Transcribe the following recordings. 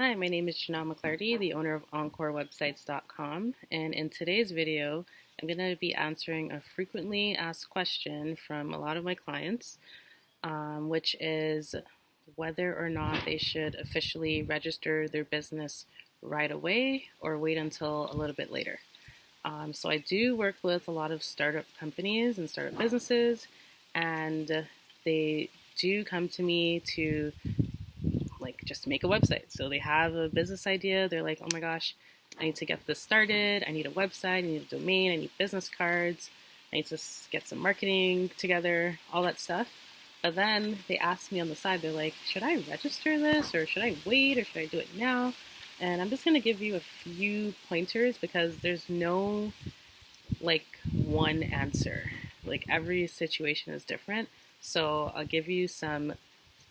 Hi, my name is Janelle McClarty, the owner of EncoreWebsites.com, and in today's video, I'm going to be answering a frequently asked question from a lot of my clients, which is whether or not they should officially register their business right away or wait until a little bit later. So I do work with a lot of startup companies and startup businesses, and they do come to me to just make a website. So they have a business idea. They're like, oh my gosh, I need to get this started. I need a website. I need a domain. I need business cards. I need to get some marketing together, all that stuff. But then they ask me on the side, they're like, should I register this or should I wait or should I do it now? And I'm just going to give you a few pointers because there's no one answer. Every situation is different. So I'll give you some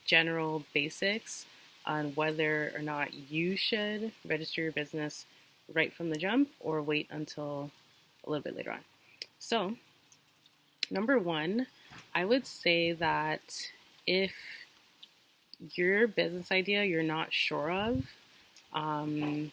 general basics on whether or not you should register your business right from the jump or wait until a little bit later on. So, number one, I would say that if your business idea you're not sure of, and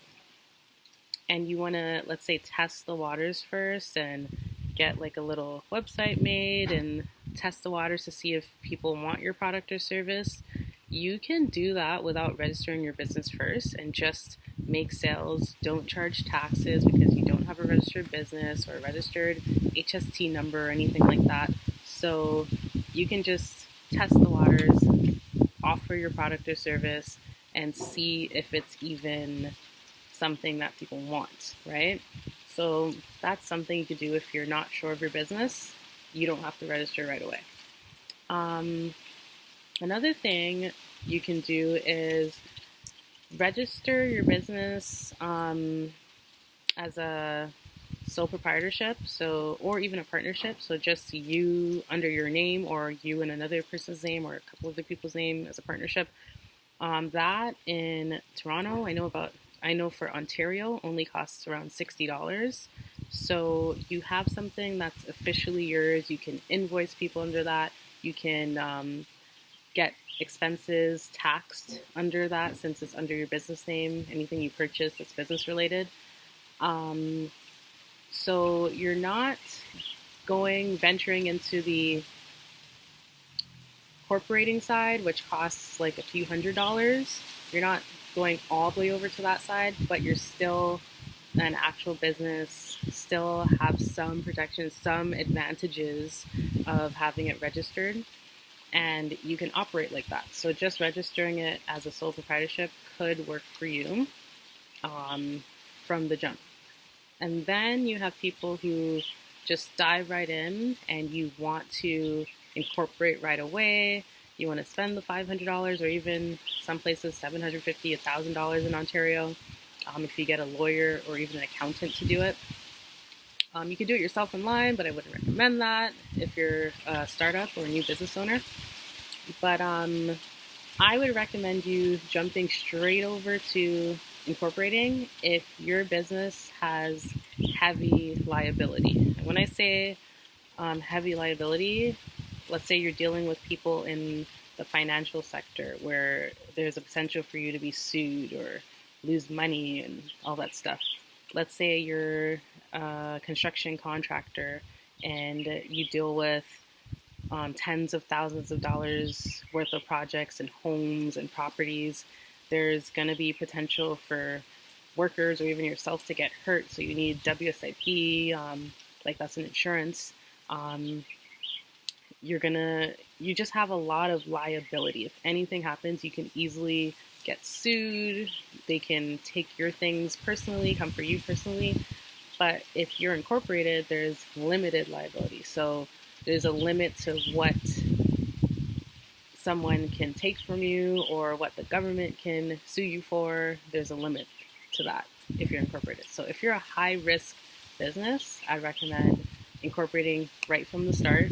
you want to, let's say, test the waters first and get a little website made and test the waters to see if people want your product or service, you can do that without registering your business first and just make sales. Don't charge taxes because you don't have a registered business or a registered HST number or anything like that. So you can just test the waters, offer your product or service, and see if it's even something that people want, right? So that's something you could do if you're not sure of your business. You don't have to register right away. Another thing you can do is register your business as a sole proprietorship, or even a partnership. So just you under your name, or you and another person's name, or a couple of other people's name as a partnership. That in Toronto, I know for Ontario only costs around $60. So you have something that's officially yours. You can invoice people under that. You can get expenses taxed under that since it's under your business name, anything you purchase that's business related. So you're not venturing into the incorporating side, which costs a few $100s. You're not going all the way over to that side, but you're still an actual business, still have some protections, some advantages of having it registered, and you can operate like that. So just registering it as a sole proprietorship could work for you from the jump. And then you have people who just dive right in and you want to incorporate right away. You want to spend the $500 or even some places $750, $1,000 in Ontario if you get a lawyer or even an accountant to do it. You can do it yourself online, but I wouldn't recommend that if you're a startup or a new business owner. But I would recommend you jumping straight over to incorporating if your business has heavy liability. When I say heavy liability, let's say you're dealing with people in the financial sector where there's a potential for you to be sued or lose money and all that stuff. Let's say you're a construction contractor and you deal with tens of thousands of dollars worth of projects and homes and properties. There's going to be potential for workers or even yourself to get hurt. So you need WSIP, that's an insurance. You just have a lot of liability. If anything happens, you can easily get sued. They can take your things personally, come for you personally. But if you're incorporated, there's limited liability. So there's a limit to what someone can take from you or what the government can sue you for. There's a limit to that if you're incorporated. So if you're a high-risk business, I recommend incorporating right from the start.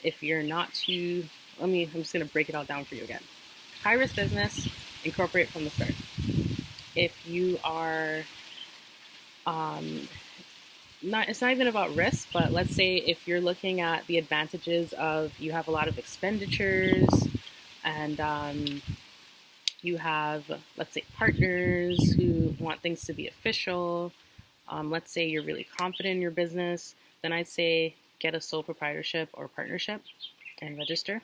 If you're not too, I'm just going to break it all down for you again. High-risk business, incorporate from the start. If you are it's not even about risk, but let's say if you're looking at the advantages of you have a lot of expenditures and you have, let's say, partners who want things to be official, let's say you're really confident in your business, then I'd say get a sole proprietorship or partnership and register.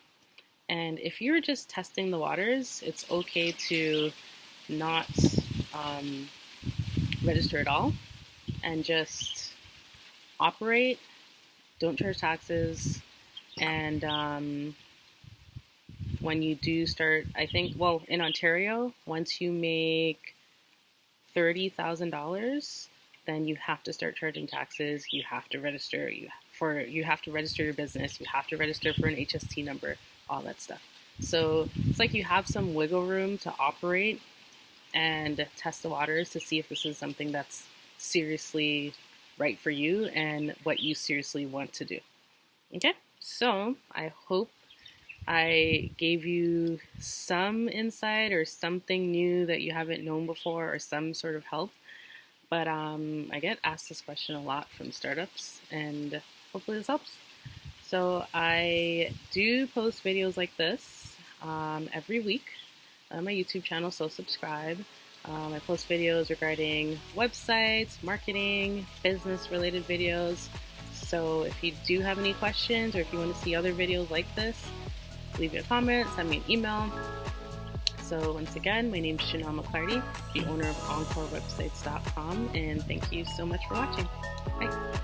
And if you're just testing the waters, it's okay to not register at all and just operate, don't charge taxes, and when you do start, I think, well, in Ontario, once you make $30,000, then you have to start charging taxes. You have to register. You have to register your business. You have to register for an HST number, all that stuff. So it's like you have some wiggle room to operate and test the waters to see if this is something that's seriously right for you and what you seriously want to do. Okay, so I hope I gave you some insight or something new that you haven't known before or some sort of help. But I get asked this question a lot from startups, and hopefully this helps. So I do post videos like this every week on my YouTube channel, so subscribe. I post videos regarding websites, marketing, business-related videos. So if you do have any questions or if you want to see other videos like this, leave me a comment, send me an email. So once again, my name is Chanel McClarty, the owner of EncoreWebsites.com, and thank you so much for watching. Bye.